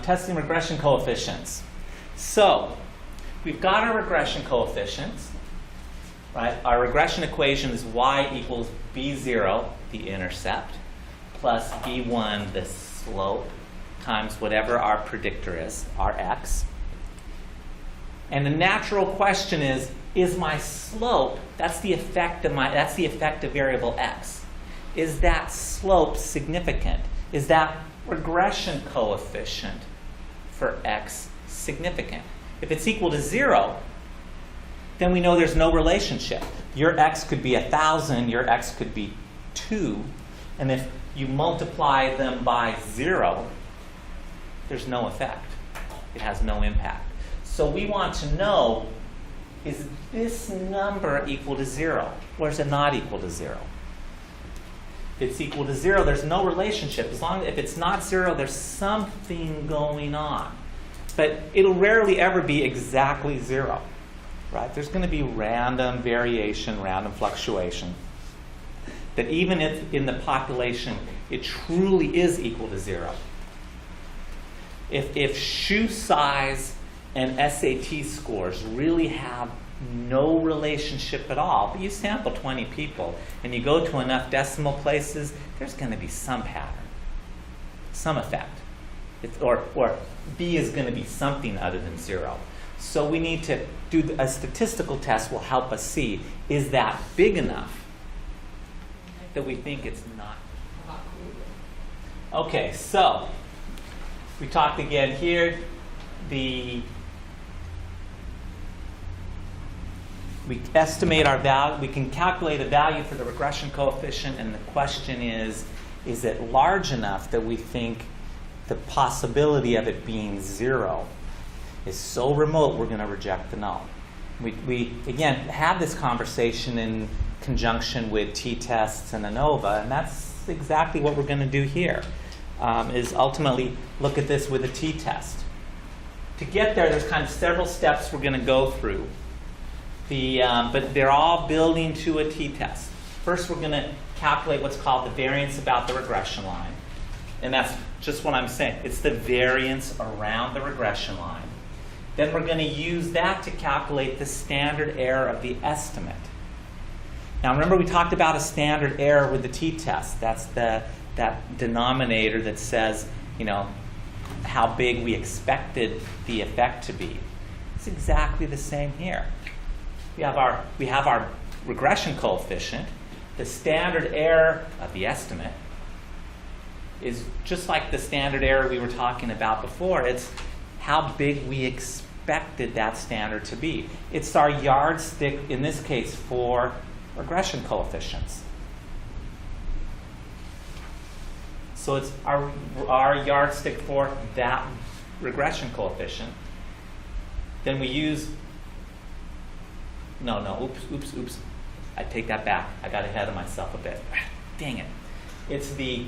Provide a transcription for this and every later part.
Testing regression coefficients. So we've got our regression coefficients, right? Our regression equation is y equals b0, the intercept, plus b1, the slope, times whatever our predictor is, our x. And the natural question is my slope, that's the effective variable x. Is that slope significant? Is that regression coefficient for x significant? If it's equal to 0, then we know there's no relationship. Your x could be 1,000, your x could be 2, and if you multiply them by 0, there's no effect. It has no impact. So we want to know, is this number equal to 0, or is it not equal to 0? If it's equal to 0, there's no relationship. If it's not 0, there's something going on. But it'll rarely ever be exactly 0, right? There's going to be random variation, random fluctuation. That even if in the population it truly is equal to 0. If shoe size and SAT scores really have no relationship at all, but you sample 20 people and you go to enough decimal places, there's going to be some pattern, some effect. Or B is going to be something other than 0. So we need to do a statistical test will help us see, is that big enough that we think it's not. Okay, so we talked again here. We estimate our value. We can calculate a value for the regression coefficient, and the question is it large enough that we think the possibility of it being 0 is so remote we're going to reject the null? We again have this conversation in conjunction with t-tests and ANOVA, and that's exactly what we're going to do here, is ultimately look at this with a t-test. To get there, there's kind of several steps we're going to go through. But they're all building to a t-test. First, we're going to calculate what's called the variance about the regression line. And that's just what I'm saying. It's the variance around the regression line. Then we're going to use that to calculate the standard error of the estimate. Now remember, we talked about a standard error with the t-test. That's that denominator that says, how big we expected the effect to be. It's exactly the same here. We have our regression coefficient. The standard error of the estimate is just like the standard error we were talking about before. It's how big we expected that standard to be. It's our yardstick, in this case, for regression coefficients. So it's our yardstick for that regression coefficient. Then we use, oops. I take that back. I got ahead of myself a bit. Dang it. It's the,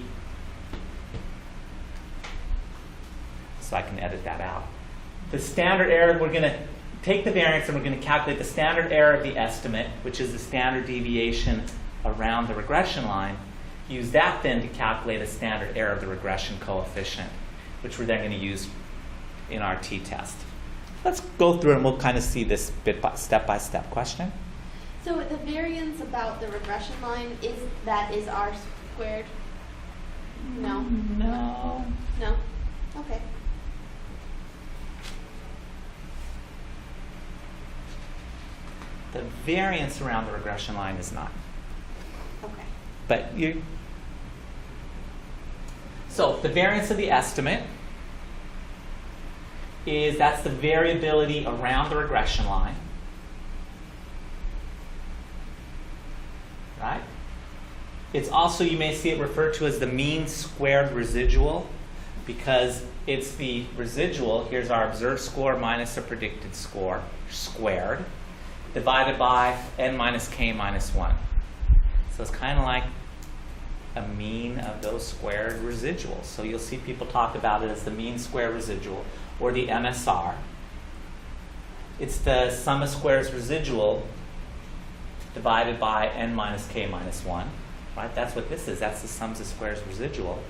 so I can edit that out. The standard error, we're going to take the variance and we're going to calculate the standard error of the estimate, which is the standard deviation around the regression line. Use that then to calculate a standard error of the regression coefficient, which we're then going to use in our t-test. Let's go through and we'll kind of see this step-by-step question. So the variance about the regression line, is r squared? No. No. No? Okay. The variance around the regression line is not. Okay. But so the variance of the estimate that's the variability around the regression line. Right? It's also, you may see it referred to as the mean squared residual, because it's the residual, here's our observed score minus the predicted score, squared, divided by n minus k minus 1. So it's kind of like a mean of those squared residuals. So you'll see people talk about it as the mean square residual, or the MSR. It's the sum of squares residual divided by n minus k minus 1. Right? That's what this is. That's the sums of squares residual.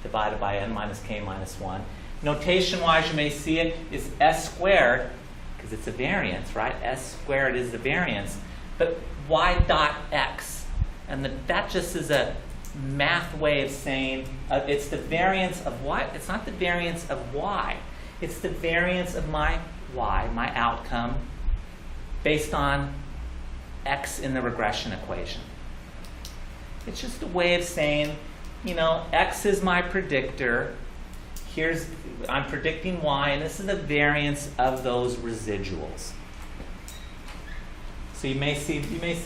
divided by n minus k minus 1. Notation-wise, you may see it is s squared, because it's a variance, right? S squared is the variance, but y dot x. And that just is a math way of saying it's the variance of what? It's not the variance of y. It's the variance of my y, my outcome, based on x in the regression equation. It's just a way of saying, you know, x is my predictor. I'm predicting y, and this is the variance of those residuals. So you may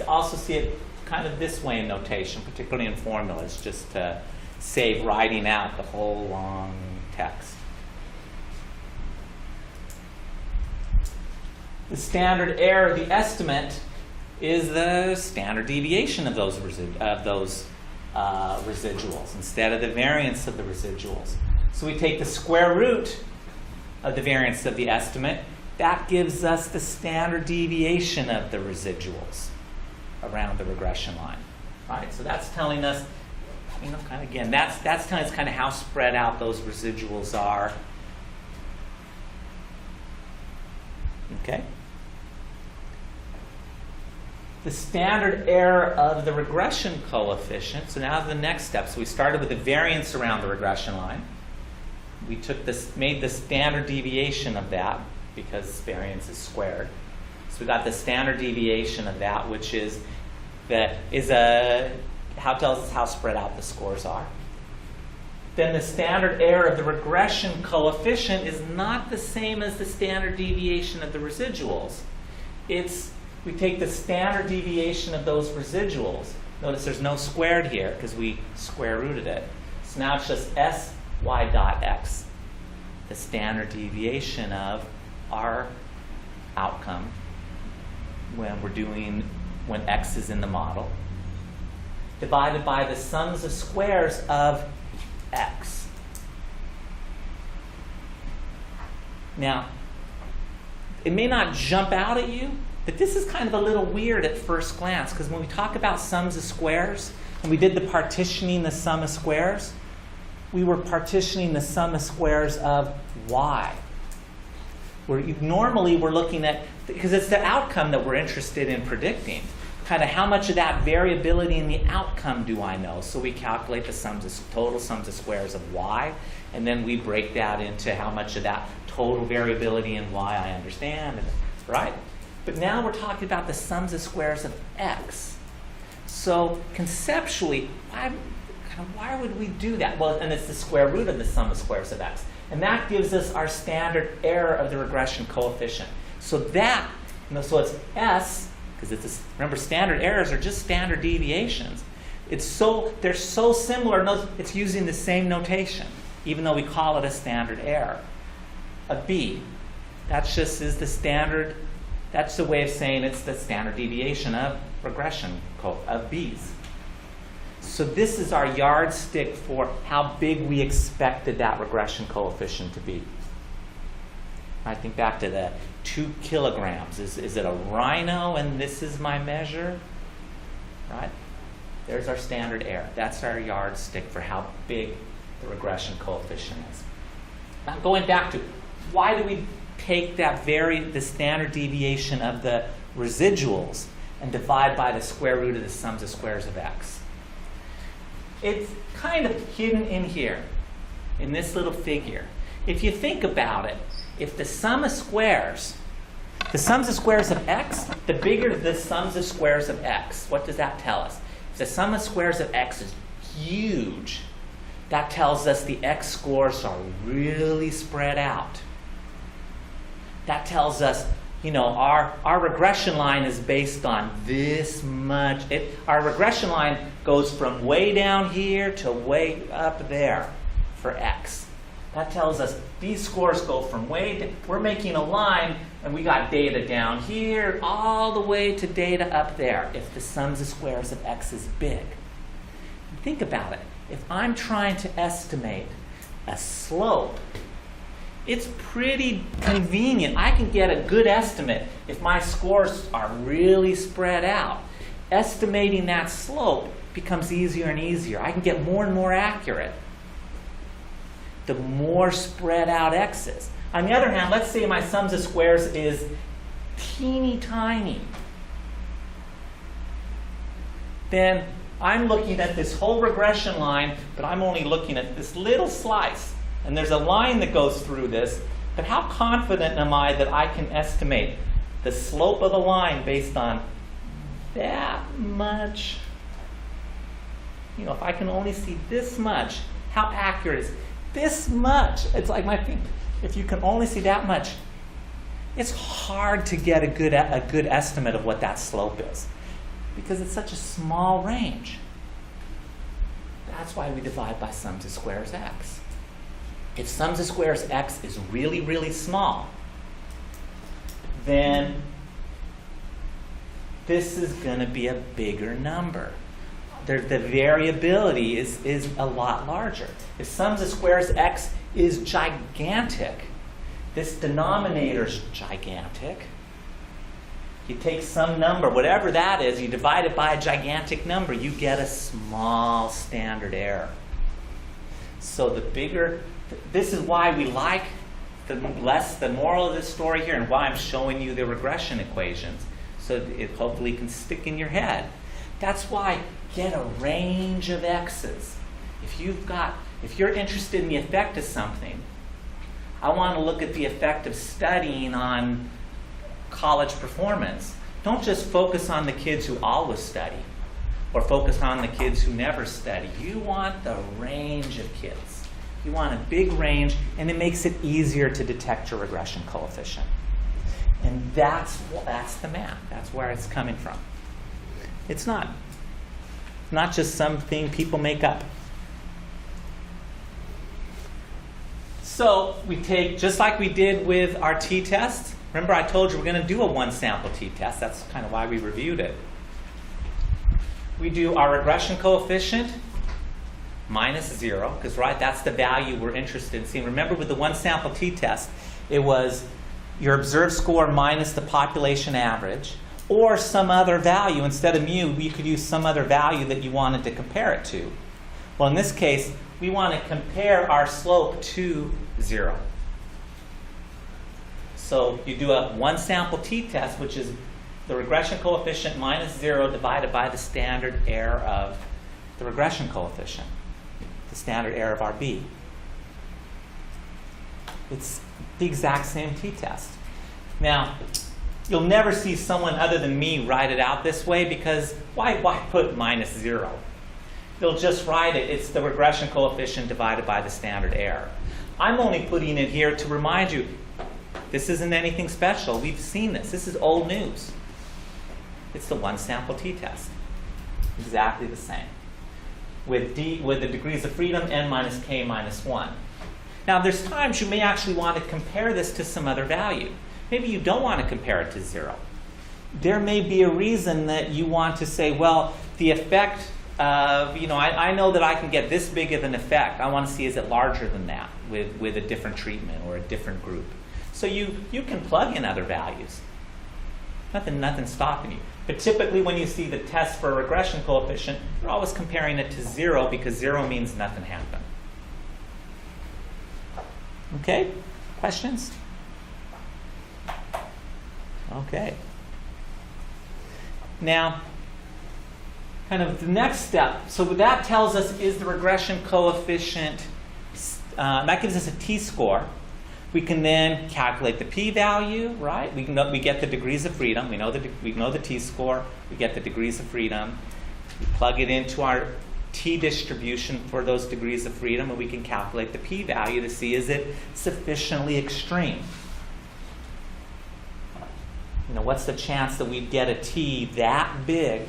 also see it kind of this way in notation, particularly in formulas, just to save writing out the whole long text. The standard error, the estimate, is the standard deviation of those residuals instead of the variance of the residuals. So we take the square root of the variance of the estimate. That gives us the standard deviation of the residuals around the regression line. Right? So that's telling us, you know, kind of again, that's telling us kind of how spread out those residuals are. Okay? The standard error of the regression coefficient. So now the next step. So we started with the variance around the regression line. We made the standard deviation of that because variance is squared. So we got the standard deviation of that, which tells us how spread out the scores are. Then the standard error of the regression coefficient is not the same as the standard deviation of the residuals. We take the standard deviation of those residuals. Notice there's no squared here because we square rooted it. So now it's just sy dot x, the standard deviation of our outcome when x is in the model, divided by the sums of squares of x. Now, it may not jump out at you, but this is kind of a little weird at first glance, because when we talk about sums of squares, when we did the partitioning the sum of squares, we were partitioning the sum of squares of y. Normally we're looking at, because it's the outcome that we're interested in predicting, kind of how much of that variability in the outcome do I know? So we calculate the total sums of squares of y, and then we break that into how much of that total variability in y I understand, right? But now we're talking about the sums of squares of x. So conceptually, why would we do that? Well, and it's the square root of the sum of squares of x. And that gives us our standard error of the regression coefficient. So so it's s, because remember, standard errors are just standard deviations. They're so similar, it's using the same notation, even though we call it a standard error. A b, that's the way of saying it's the standard deviation of regression of b's. So this is our yardstick for how big we expected that regression coefficient to be. I think back to the 2 kilograms. Is it a rhino and this is my measure? Right? There's our standard error. That's our yardstick for how big the regression coefficient is. Now going back to why do we take the standard deviation of the residuals and divide by the square root of the sums of squares of x? It's kind of hidden in here, in this little figure. If you think about it, if the sum of squares of x, the bigger the sums of squares of x, what does that tell us? If the sum of squares of x is huge, that tells us the x scores are really spread out. That tells us, our regression line is based on this much. Our regression line goes from way down here to way up there for x. That tells us these scores go from we're making a line, and we got data down here all the way to data up there if the sums of squares of x is big. Think about it. If I'm trying to estimate a slope, it's pretty convenient. I can get a good estimate if my scores are really spread out. Estimating that slope becomes easier and easier. I can get more and more accurate. the more spread out x is. On the other hand, let's say my sums of squares is teeny tiny. Then I'm looking at this whole regression line, but I'm only looking at this little slice. And there's a line that goes through this, but how confident am I that I can estimate the slope of the line based on that much? You know, if I can only see this much, how accurate is this much? It's like my thing. If you can only see that much, it's hard to get a good estimate of what that slope is because it's such a small range. That's why we divide by sums of squares x. If sums of squares x is really, really small, then this is going to be a bigger number. The variability is a lot larger. If sums of squares x is gigantic, this denominator is gigantic. You take some number, whatever that is, you divide it by a gigantic number, you get a small standard error. So the bigger, this is why we like the moral of this story here and why I'm showing you the regression equations, so it hopefully can stick in your head. That's why get a range of x's. If you're interested in the effect of something, I want to look at the effect of studying on college performance. Don't just focus on the kids who always study or focus on the kids who never study. You want the range of kids. You want a big range, and it makes it easier to detect your regression coefficient. And that's the math. That's where it's coming from. It's not just something people make up. So we take, just like we did with our t-test, remember I told you we're going to do a one-sample t-test. That's kind of why we reviewed it. We do our regression coefficient minus 0, because that's the value we're interested in seeing. Remember with the one-sample t-test, it was your observed score minus the population average, or some other value. Instead of mu, you could use some other value that you wanted to compare it to. Well, in this case, we want to compare our slope to 0. So you do a one-sample t-test, which is the regression coefficient minus 0 divided by the standard error of the regression coefficient, the standard error of our b. It's the exact same t-test. Now, you'll never see someone other than me write it out this way, because why put minus 0? They'll just write it. It's the regression coefficient divided by the standard error. I'm only putting it here to remind you, this isn't anything special. We've seen this. This is old news. It's the one-sample t-test. Exactly the same. With the degrees of freedom, n minus k minus 1. Now, there's times you may actually want to compare this to some other value. Maybe you don't want to compare it to 0. There may be a reason that you want to say, well, the effect of, I know that I can get this big of an effect. I want to see, is it larger than that with a different treatment or a different group? So you can plug in other values. Nothing's stopping you. But typically when you see the test for a regression coefficient, you're always comparing it to 0, because 0 means nothing happened. Okay? Questions? Okay. Now, kind of the next step. So what that tells us is the regression coefficient. That gives us a t-score. We can then calculate the p-value, right? We get the degrees of freedom. We know the t-score. We get the degrees of freedom. We plug it into our t-distribution for those degrees of freedom, and we can calculate the p-value to see, is it sufficiently extreme? What's the chance that we'd get a t that big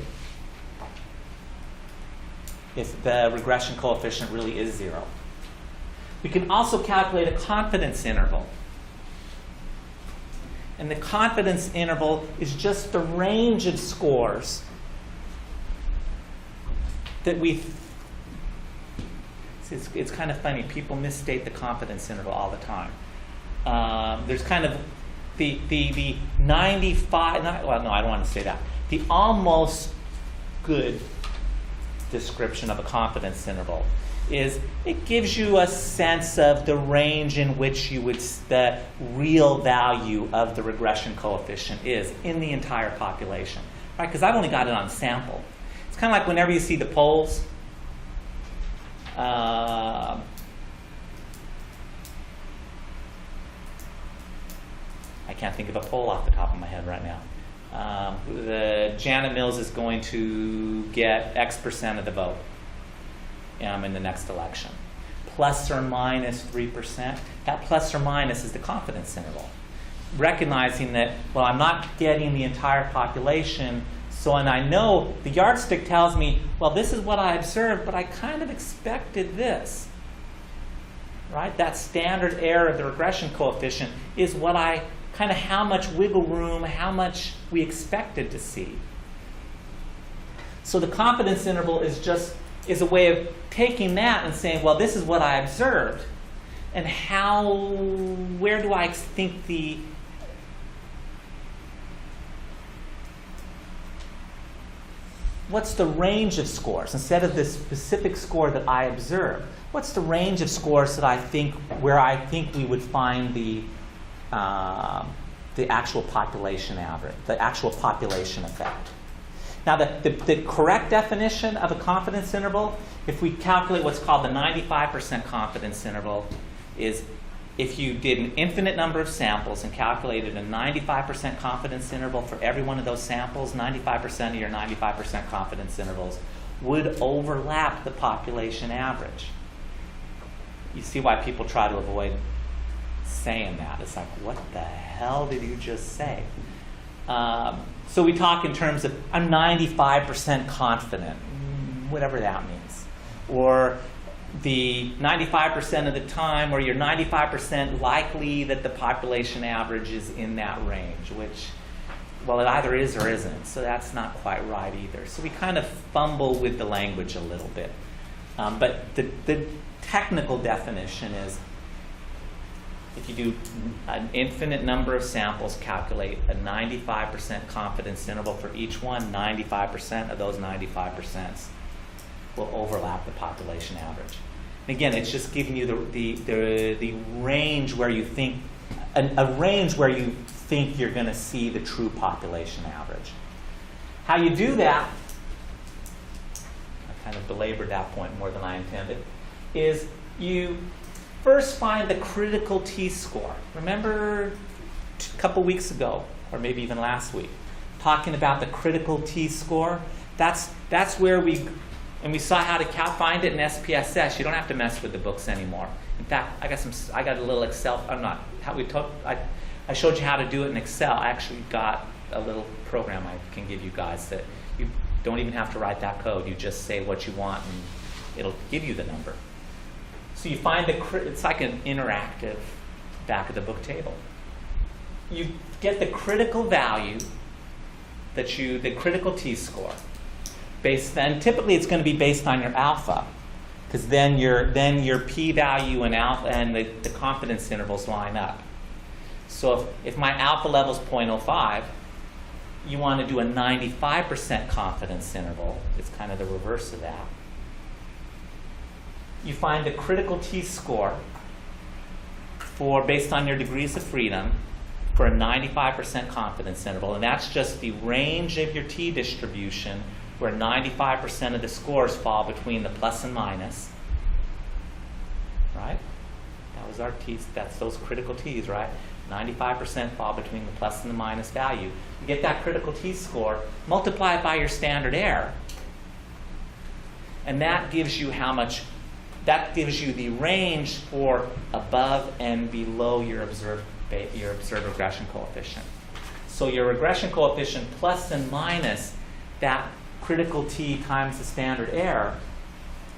if the regression coefficient really is 0? We can also calculate a confidence interval. And the confidence interval is just the range of scores that it's kind of funny. People misstate the confidence interval all the time. There's kind of the 95, I don't want to say that. The almost good description of a confidence interval is it gives you a sense of the range in which the real value of the regression coefficient is in the entire population, right? Because I've only got it on sample. It's kind of like whenever you see the polls. I can't think of a poll off the top of my head right now. The Janet Mills is going to get X percent of the vote in the next election. Plus or minus 3%. That plus or minus is the confidence interval. Recognizing that, well, I'm not getting the entire population, and I know the yardstick tells me, well, this is what I observed, but I kind of expected this. Right? That standard error of the regression coefficient is what kind of how much wiggle room, how much we expected to see. So the confidence interval is a way of taking that and saying, well, this is what I observed, and where do I think what's the range of scores instead of the specific score that I observed? What's the range of scores that where I think we would find the actual population average, the actual population effect? Now, the correct definition of a confidence interval, if we calculate what's called the 95% confidence interval, is if you did an infinite number of samples and calculated a 95% confidence interval for every one of those samples, 95% of your 95% confidence intervals would overlap the population average. You see why people try to avoid saying that. It's like, what the hell did you just say? So we talk in terms of, I'm 95% confident, whatever that means. Or the 95% of the time, or you're 95% likely that the population average is in that range, which, well, it either is or isn't. So that's not quite right either. So we kind of fumble with the language a little bit. But the technical definition is, if you do an infinite number of samples, calculate a 95% confidence interval for each one, 95% of those 95% will overlap the population average. And again, it's just giving you the range where you think, a range where you think you're going to see the true population average. How you do that, I kind of belabored that point more than I intended, is you first find the critical t-score. Remember a couple weeks ago, or maybe even last week, talking about the critical t-score? That's where we saw how to find it in SPSS. You don't have to mess with the books anymore. In fact, I got a little Excel. I showed you how to do it in Excel. I actually got a little program I can give you guys that you don't even have to write that code. You just say what you want, and it'll give you the number. So you find it's like an interactive back of the book table. You get the critical value the critical t-score. And typically it's going to be based on your alpha, because then your p-value and alpha and the confidence intervals line up. So if my alpha level is 0.05, you want to do a 95% confidence interval. It's kind of the reverse of that. You find the critical t-score based on your degrees of freedom for a 95% confidence interval, and that's just the range of your t-distribution where 95% of the scores fall between the plus and minus, right? That was our t's, that's those critical t's, right? 95% fall between the plus and the minus value. You get that critical t-score, multiply it by your standard error, and that gives you the range for above and below your observed regression coefficient. So your regression coefficient plus and minus that critical t times the standard error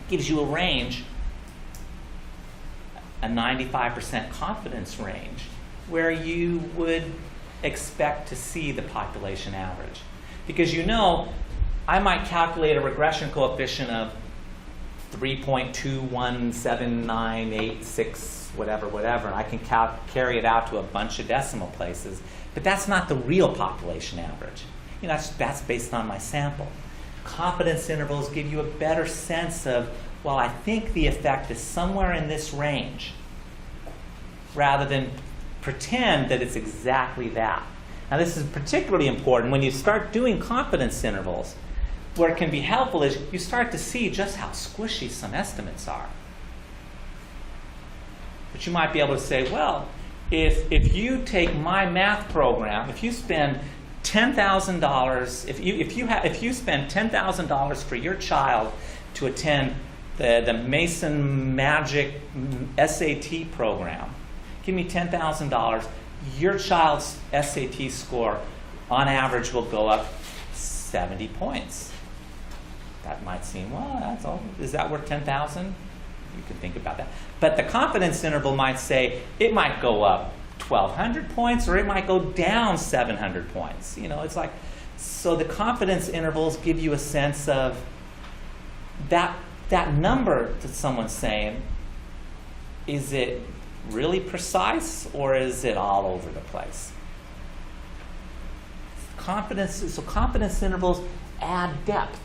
gives you a range, a 95% confidence range, where you would expect to see the population average. Because I might calculate a regression coefficient of 3.217986, whatever, and I can carry it out to a bunch of decimal places, but that's not the real population average. That's based on my sample. Confidence intervals give you a better sense of well, I think the effect is somewhere in this range, rather than pretend that it's exactly that. Now, this is particularly important when you start doing confidence intervals. Where it can be helpful is you start to see just how squishy some estimates are. But you might be able to say, well, if you take my math program, if you spend $10,000, if you spend $10,000 for your child to attend the Mason Magic SAT program, give me $10,000, your child's SAT score on average will go up 70 points. That might seem, well, that's all. Is that worth 10,000? You can think about that. But the confidence interval might say it might go up 1,200 points, or it might go down 700 points. It's like, so the confidence intervals give you a sense of that number that someone's saying, is it really precise, or is it all over the place? So confidence intervals add depth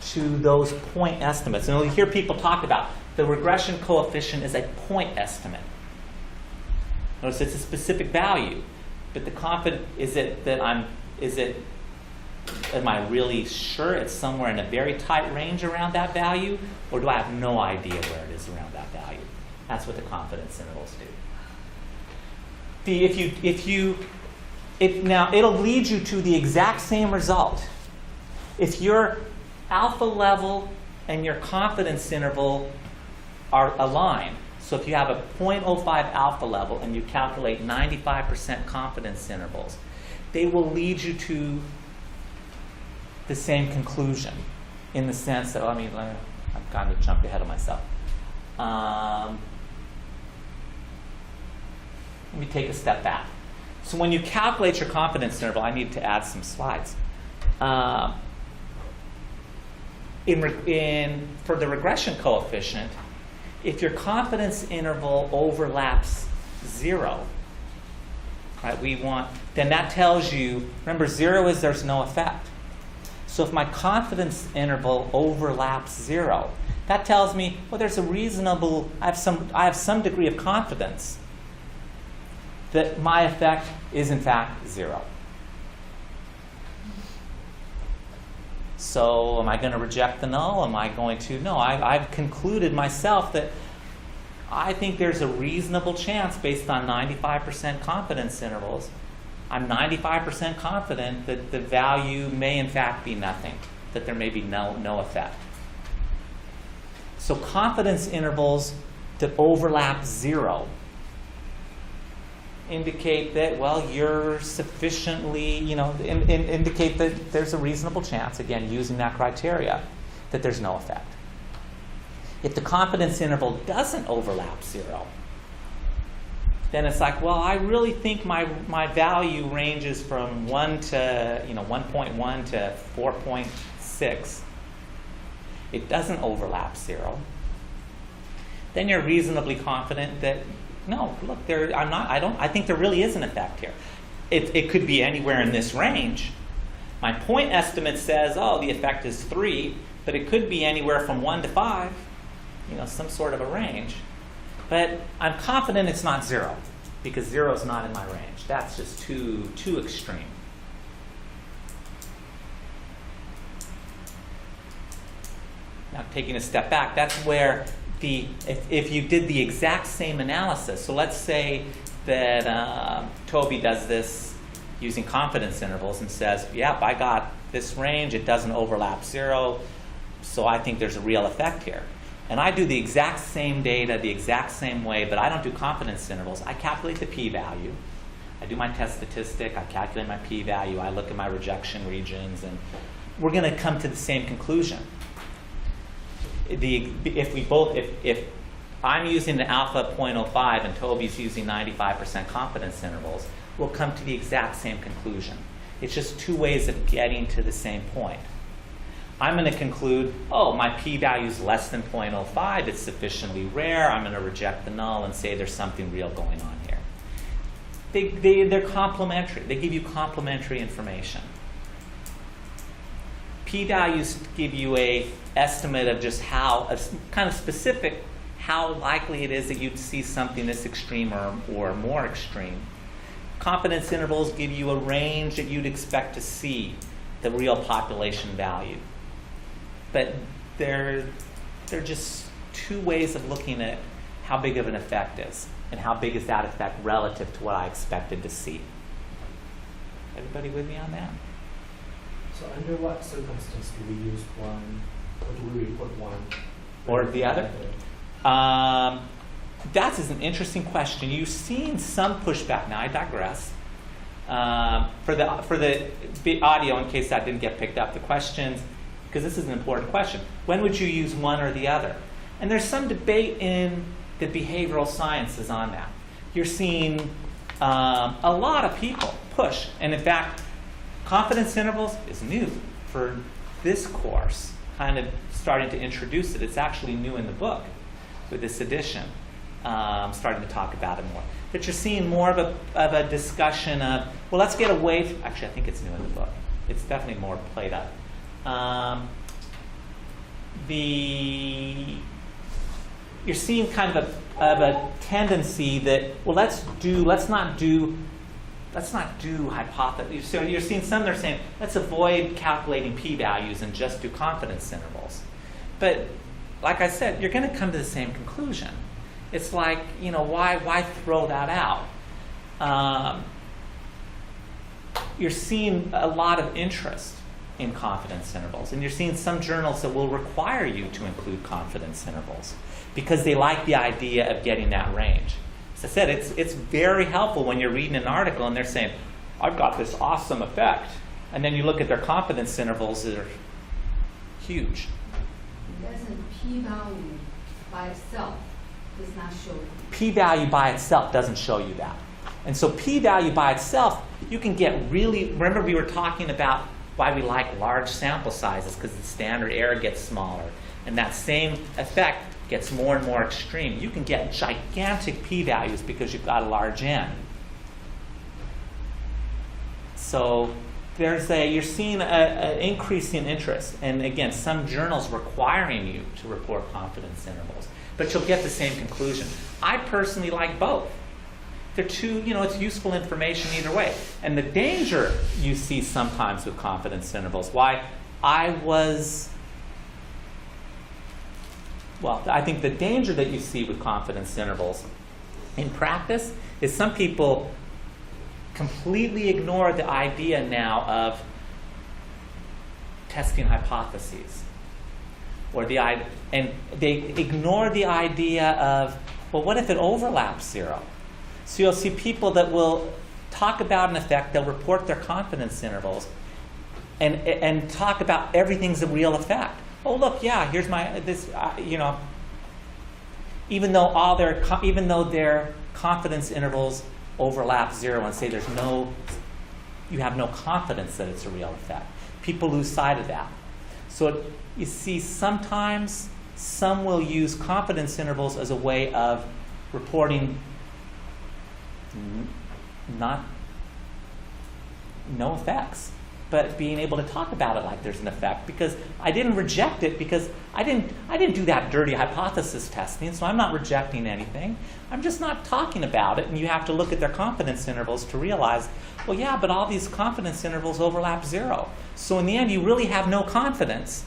to those point estimates. And you'll hear people talk about the regression coefficient is a point estimate. Notice it's a specific value, but am I really sure it's somewhere in a very tight range around that value, or do I have no idea where it is around that value? That's what the confidence intervals do. Now it'll lead you to the exact same result. If your alpha level and your confidence interval are aligned, so if you have a 0.05 alpha level and you calculate 95% confidence intervals, they will lead you to the same conclusion, in the sense that, I'm kind of jumped ahead of myself. Let me take a step back. So when you calculate your confidence interval, I need to add some slides. For the regression coefficient, if your confidence interval overlaps 0, right, then that tells you, remember 0 is there's no effect. So if my confidence interval overlaps 0, that tells me, well, there's a reasonable, I have some degree of confidence that my effect is in fact 0. So am I going to reject the null? Am I going to? No, I've concluded myself that I think there's a reasonable chance based on 95% confidence intervals. I'm 95% confident that the value may in fact be nothing, that there may be no effect. So confidence intervals that overlap 0 indicate that, well, you're sufficiently, indicate that there's a reasonable chance, again, using that criteria, that there's no effect. If the confidence interval doesn't overlap 0, then it's like, well, I really think my value ranges from 1 to, 1.1 to 4.6. It doesn't overlap 0. Then you're reasonably confident that, no, look, I think there really is an effect here. It could be anywhere in this range. My point estimate says, the effect is 3, but it could be anywhere from 1 to 5, some sort of a range. But I'm confident it's not 0, because 0 is not in my range. That's just too extreme. Now, taking a step back, that's where if you did the exact same analysis, so let's say that Toby does this using confidence intervals and says, yep, I got this range, it doesn't overlap 0, so I think there's a real effect here. And I do the exact same data the exact same way, but I don't do confidence intervals. I calculate the p-value. I do my test statistic, I calculate my p-value, I look at my rejection regions, and we're going to come to the same conclusion. If I'm using the alpha 0.05 and Toby's using 95% confidence intervals, we'll come to the exact same conclusion. It's just two ways of getting to the same point. I'm going to conclude, my p-value is less than 0.05, it's sufficiently rare, I'm going to reject the null and say there's something real going on here. They're complementary. They give you complementary information. P-values give you a estimate of just how, kind of specific, how likely it is that you'd see something this extreme or more extreme. Confidence intervals give you a range that you'd expect to see the real population value. But they're just two ways of looking at how big of an effect is and how big is that effect relative to what I expected to see. Everybody with me on that? So under what circumstance do we use one, or do we report one? Or the other? That is an interesting question. You've seen some pushback. Now I digress. For the audio, in case that didn't get picked up, the questions, because this is an important question. When would you use one or the other? And there's some debate in the behavioral sciences on that. You're seeing a lot of people push, and in fact, confidence intervals is new for this course, kind of starting to introduce it. It's actually new in the book with this edition, starting to talk about it more. But you're seeing more of a discussion of, well, let's get away from, actually, I think it's new in the book. It's definitely more played up. You're seeing kind of a tendency that, well, let's not do hypotheses. So you're seeing some that are saying, let's avoid calculating p-values and just do confidence intervals. But like I said, you're going to come to the same conclusion. It's like, why throw that out? You're seeing a lot of interest in confidence intervals, and you're seeing some journals that will require you to include confidence intervals because they like the idea of getting that range. As I said, it's very helpful when you're reading an article and they're saying, I've got this awesome effect, and then you look at their confidence intervals that are huge. Doesn't p-value by itself does not show you. P-value by itself doesn't show you that. And so p-value by itself, you can get really, remember we were talking about why we like large sample sizes, because the standard error gets smaller. And that same effect gets more and more extreme. You can get gigantic p-values because you've got a large n. So you're seeing an increase in interest. And again, some journals requiring you to report confidence intervals. But you'll get the same conclusion. I personally like both. They're two, it's useful information either way. And the danger you see sometimes with confidence intervals, I think the danger that you see with confidence intervals in practice is some people completely ignore the idea now of testing hypotheses. And they ignore the idea of, well, what if it overlaps 0? So you'll see people that will talk about an effect, they'll report their confidence intervals, and talk about everything's a real effect. Oh, look, yeah, here's even though their confidence intervals overlap 0 and say you have no confidence that it's a real effect. People lose sight of that. So you see sometimes some will use confidence intervals as a way of reporting no effects, but being able to talk about it like there's an effect, because I didn't reject it because I didn't do that dirty hypothesis testing, so I'm not rejecting anything. I'm just not talking about it, and you have to look at their confidence intervals to realize, well, yeah, but all these confidence intervals overlap 0. So in the end, you really have no confidence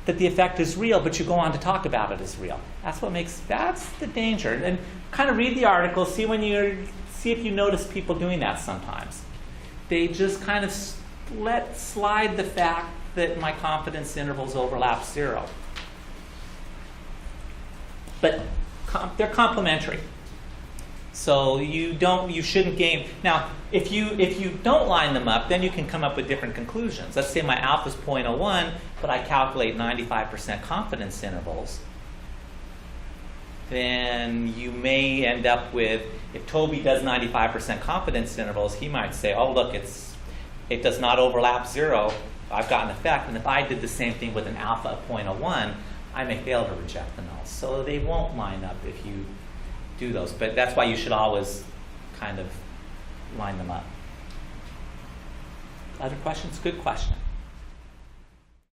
that the effect is real, but you go on to talk about it as real. That's the danger. And kind of read the article, see if you notice people doing that sometimes. They just kind of let slide the fact that my confidence intervals overlap 0. But they're complementary. So you shouldn't gain. Now, if you don't line them up, then you can come up with different conclusions. Let's say my alpha is 0.01, but I calculate 95% confidence intervals. Then you may end up with, if Toby does 95% confidence intervals, he might say, oh, look, it does not overlap 0. I've got an effect. And if I did the same thing with an alpha of 0.01, I may fail to reject the nulls. So they won't line up if you do those. But that's why you should always kind of line them up. Other questions? Good question.